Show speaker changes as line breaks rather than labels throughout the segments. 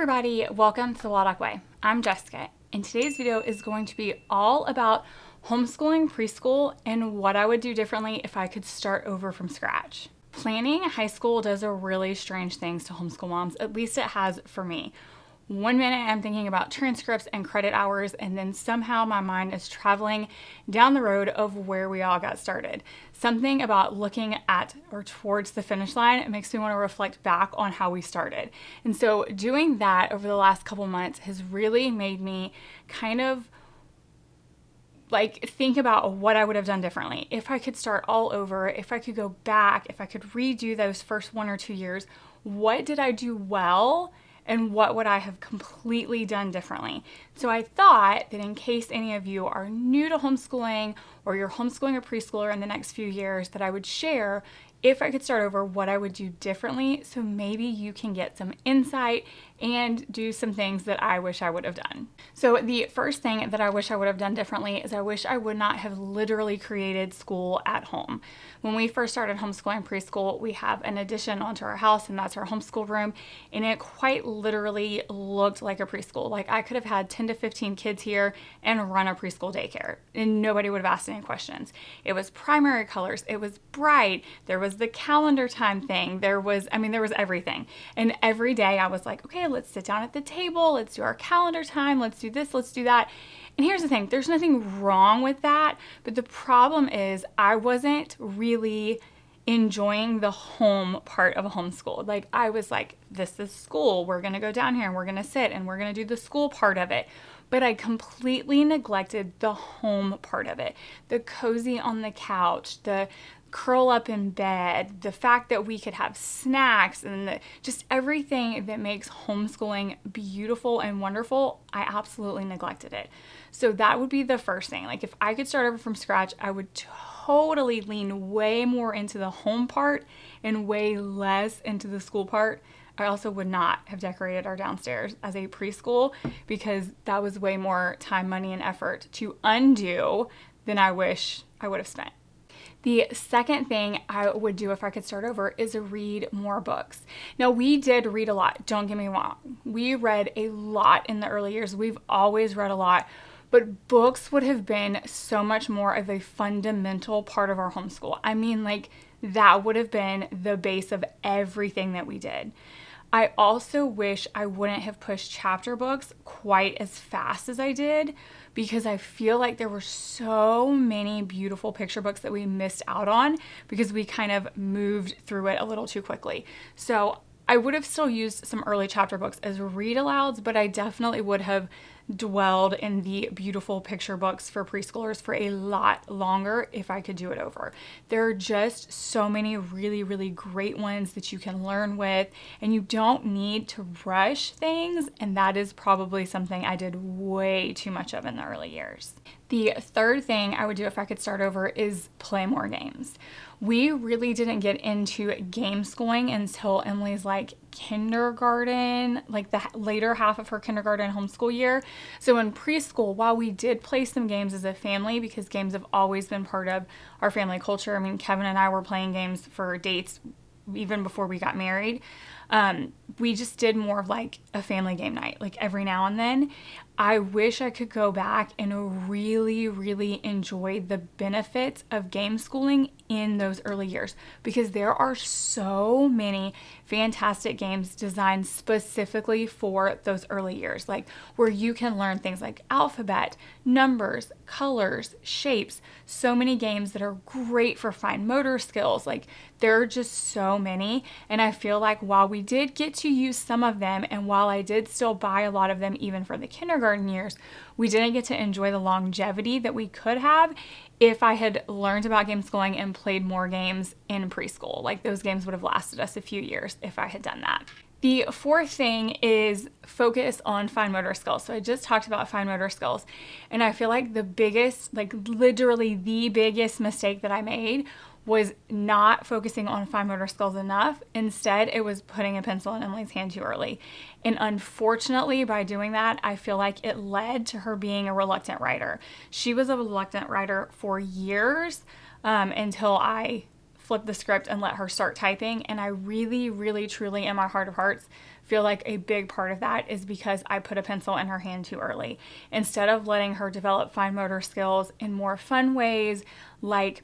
everybody, welcome to the 𝐂𝐸 Way. I'm Jessica, and today's video is going to be all about homeschooling preschool and what I would do differently if I could start over from scratch. Planning high school does a really strange things to homeschool moms, at least it has for me. One minute I'm thinking about transcripts and credit hours, and then somehow my mind is traveling down the road of where we all got started. Something about looking at or towards the finish line, it makes me want to reflect back on how we started. And so doing that over the last couple months has really made me kind of think about what I would have done differently. If I could start all over, if I could go back, if I could redo those first 1 or 2 years, what did I do well? And what would I have completely done differently? So I thought that in case any of you are new to homeschooling or you're homeschooling a preschooler in the next few years, that I would share, if I could start over, what I would do differently, so maybe you can get some insight and do some things that I wish I would have done. So the first thing that I wish I would have done differently is I wish I would not have literally created school at home. When we first started homeschooling preschool, we have an addition onto our house, and that's our homeschool room, and it quite literally looked like a preschool. Like I could have had 10 to 15 kids here and run a preschool daycare, and nobody would have asked any questions. It was primary colors, it was bright, there was the calendar time thing, there was everything. And every day I was like, okay, let's sit down at the table, let's do our calendar time, let's do this, let's do that. And here's the thing, there's nothing wrong with that, but the problem is I wasn't really enjoying the home part of a homeschool. Like I was like, this is school, we're gonna go down here and we're gonna sit and we're gonna do the school part of it. But I completely neglected the home part of it. The cozy on the couch, the curl up in bed, the fact that we could have snacks, and just everything that makes homeschooling beautiful and wonderful, I absolutely neglected it. So that would be the first thing. Like if I could start over from scratch, I would totally lean way more into the home part and way less into the school part. I also would not have decorated our downstairs as a preschool because that was way more time, money, and effort to undo than I wish I would have spent. The second thing I would do if I could start over is read more books. Now, we did read a lot, don't get me wrong. We read a lot in the early years. We've always read a lot, but books would have been so much more of a fundamental part of our homeschool. I mean, like that would have been the base of everything that we did. I also wish I wouldn't have pushed chapter books quite as fast as I did, because I feel like there were so many beautiful picture books that we missed out on because we kind of moved through it a little too quickly. So I would have still used some early chapter books as read alouds, but I definitely would have dwelled in the beautiful picture books for preschoolers for a lot longer if I could do it over. There are just so many really, really great ones that you can learn with, and you don't need to rush things, and that is probably something I did way too much of in the early years. The third thing I would do if I could start over is play more games. We really didn't get into game schooling until Emily's kindergarten, like the later half of her kindergarten homeschool year. So in preschool, while we did play some games as a family, because games have always been part of our family culture. I mean, Kevin and I were playing games for dates even before we got married. We just did more of like a family game night, like every now and then. I wish I could go back and really, really enjoy the benefits of game schooling in those early years, because there are so many fantastic games designed specifically for those early years, like where you can learn things like alphabet, numbers, colors, shapes, so many games that are great for fine motor skills. Like there are just so many, and I feel like while we did get to use some of them, and while I did still buy a lot of them even for the kindergarten years, we didn't get to enjoy the longevity that we could have if I had learned about game schooling and played more games in preschool. Like those games would have lasted us a few years if I had done that. The fourth thing is focus on fine motor skills. So I just talked about fine motor skills, and I feel like the biggest, like literally the biggest mistake that I made was not focusing on fine motor skills enough. Instead, it was putting a pencil in Emily's hand too early. And unfortunately, by doing that, I feel like it led to her being a reluctant writer. She was a reluctant writer for years until I flip the script and let her start typing. And I really, really, truly, in my heart of hearts, feel like a big part of that is because I put a pencil in her hand too early. Instead of letting her develop fine motor skills in more fun ways, like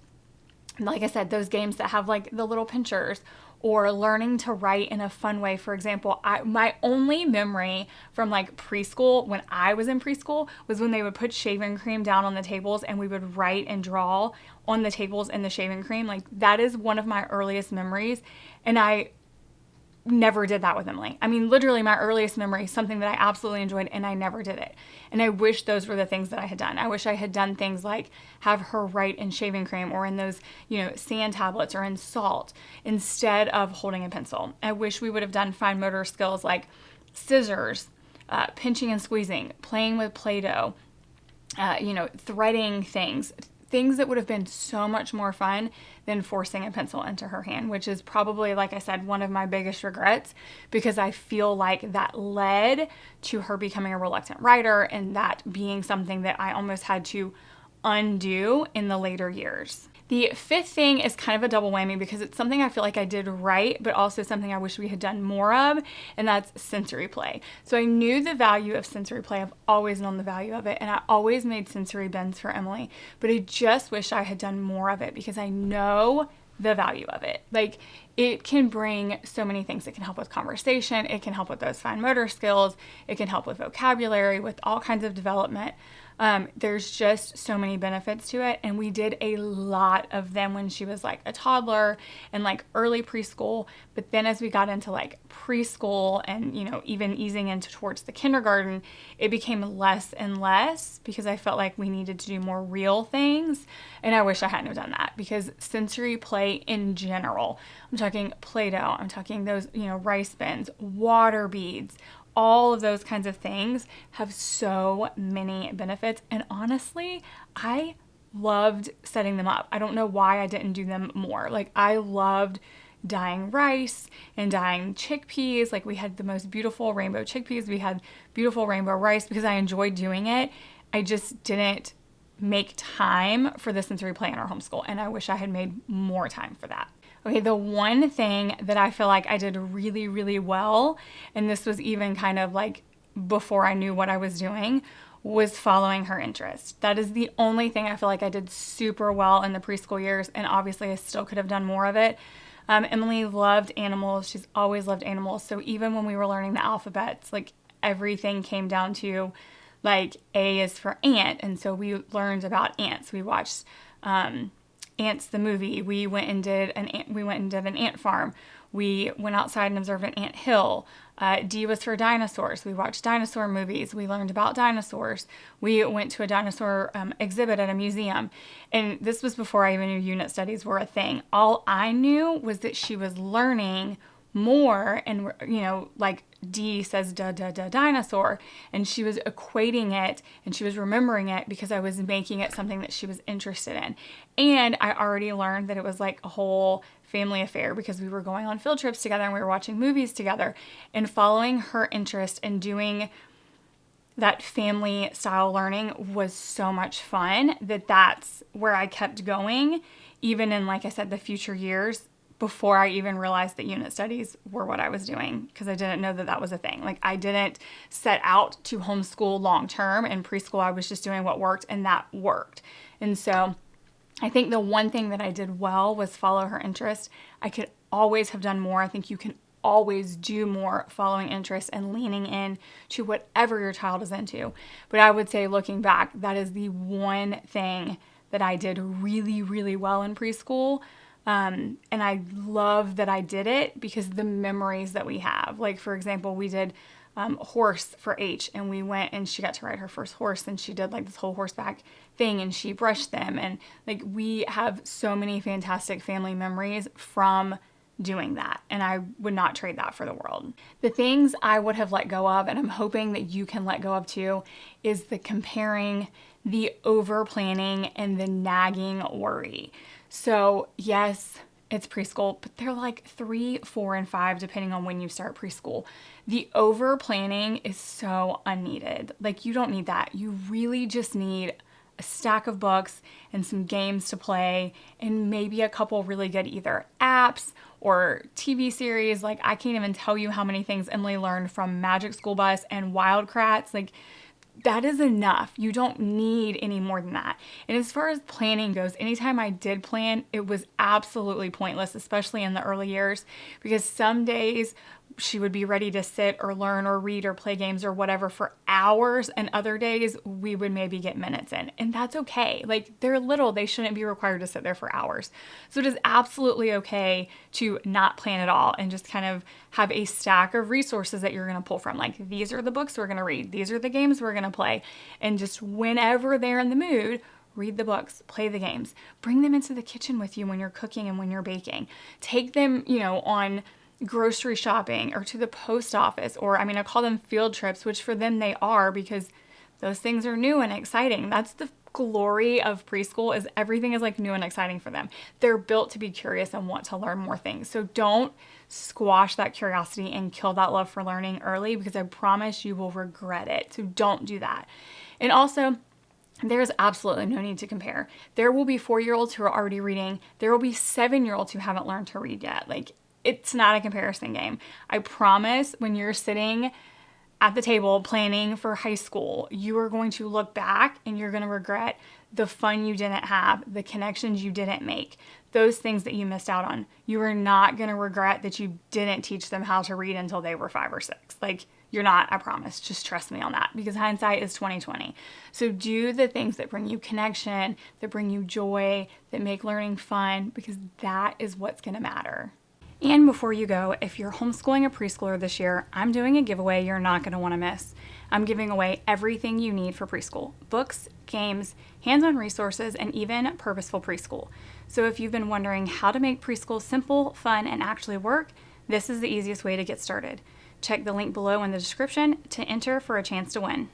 I said, those games that have like the little pinchers, or learning to write in a fun way. For example, my only memory from like preschool, when I was in preschool, was when they would put shaving cream down on the tables and we would write and draw on the tables in the shaving cream. Like, that is one of my earliest memories, and I never did that with Emily. I mean, literally my earliest memory, something that I absolutely enjoyed, and I never did it. And I wish those were the things that I had done. I wish I had done things like have her write in shaving cream or in those, sand tablets or in salt instead of holding a pencil. I wish we would have done fine motor skills like scissors, pinching and squeezing, playing with Play-Doh, threading things that would have been so much more fun than forcing a pencil into her hand, which is probably, like I said, one of my biggest regrets, because I feel like that led to her becoming a reluctant writer, and that being something that I almost had to undo in the later years. The fifth thing is kind of a double whammy, because it's something I feel like I did right, but also something I wish we had done more of, and that's sensory play. So I knew the value of sensory play. I've always known the value of it, and I always made sensory bins for Emily, but I just wish I had done more of it, because I know the value of it. Like, it can bring so many things. It can help with conversation. It can help with those fine motor skills. It can help with vocabulary, with all kinds of development. There's just so many benefits to it. And we did a lot of them when she was like a toddler and like early preschool. But then as we got into like preschool and, even easing into towards the kindergarten, it became less and less, because I felt like we needed to do more real things. And I wish I hadn't have done that, because sensory play in general, I'm talking Play-Doh, I'm talking those, rice bins, water beads, all of those kinds of things have so many benefits. And honestly, I loved setting them up. I don't know why I didn't do them more. Like, I loved dyeing rice and dyeing chickpeas. Like, we had the most beautiful rainbow chickpeas. We had beautiful rainbow rice because I enjoyed doing it. I just didn't make time for the sensory play in our homeschool, and I wish I had made more time for that. Okay, the one thing that I feel like I did really, really well, and this was even kind of like before I knew what I was doing, was following her interest. That is the only thing I feel like I did super well in the preschool years, and obviously I still could have done more of it. Emily loved animals. She's always loved animals. So even when we were learning the alphabets, like, everything came down to like A is for ant, and so we learned about ants. We watched Ants the movie. We went and did an ant farm. We went outside and observed an ant hill. D was for dinosaurs. We watched dinosaur movies. We learned about dinosaurs. We went to a dinosaur exhibit at a museum. And this was before I even knew unit studies were a thing. All I knew was that she was learning more, and like D says da da da dinosaur, and she was equating it and she was remembering it because I was making it something that she was interested in. And I already learned that it was like a whole family affair, because we were going on field trips together and we were watching movies together, and following her interest and doing that family style learning was so much fun that's where I kept going, even in, like I said, the future years, before I even realized that unit studies were what I was doing, because I didn't know that was a thing. Like, I didn't set out to homeschool long term. In preschool, I was just doing what worked, and that worked. And so I think the one thing that I did well was follow her interest. I could always have done more. I think you can always do more following interest and leaning in to whatever your child is into. But I would say, looking back, that is the one thing that I did really, really well in preschool. And I love that I did it, because the memories that we have, like, for example, we did horse for H, and we went and she got to ride her first horse, and she did like this whole horseback thing, and she brushed them. And like, we have so many fantastic family memories from doing that, and I would not trade that for the world. The things I would have let go of, and I'm hoping that you can let go of too, is the comparing, the over planning, and the nagging worry. So yes, it's preschool, but they're like 3, 4, and 5, depending on when you start preschool. The over planning is so unneeded. Like, you don't need that. You really just need a stack of books and some games to play, and maybe a couple really good either apps or TV series. Like, I can't even tell you how many things Emily learned from Magic School Bus and Wild Kratts. Like, that is enough. You don't need any more than that. And as far as planning goes, anytime I did plan, it was absolutely pointless, especially in the early years, because some days she would be ready to sit or learn or read or play games or whatever for hours, and other days we would maybe get minutes in. And that's okay. Like, they're little, they shouldn't be required to sit there for hours. So it is absolutely okay to not plan at all and just kind of have a stack of resources that you're going to pull from. Like, these are the books we're going to read, these are the games we're going to play, and just whenever they're in the mood, read the books, play the games, bring them into the kitchen with you when you're cooking and when you're baking. Take them, on grocery shopping or to the post office, or I call them field trips, which for them they are, because those things are new and exciting. That's the glory of preschool, is everything is like new and exciting for them. They're built to be curious and want to learn more things. So don't squash that curiosity and kill that love for learning early, because I promise you will regret it. So don't do that. And also, there's absolutely no need to compare. There will be 4-year-olds who are already reading. There will be 7-year-olds who haven't learned to read yet. Like, it's not a comparison game. I promise, when you're sitting at the table planning for high school, you are going to look back and you're going to regret the fun you didn't have, the connections you didn't make, those things that you missed out on. You are not going to regret that you didn't teach them how to read until they were 5 or 6. Like, you're not, I promise. Just trust me on that, because hindsight is 20/20. So do the things that bring you connection, that bring you joy, that make learning fun, because that is what's going to matter. And before you go, if you're homeschooling a preschooler this year, I'm doing a giveaway you're not going to want to miss. I'm giving away everything you need for preschool: books, games, hands-on resources, and even purposeful preschool. So if you've been wondering how to make preschool simple, fun, and actually work, this is the easiest way to get started. Check the link below in the description to enter for a chance to win.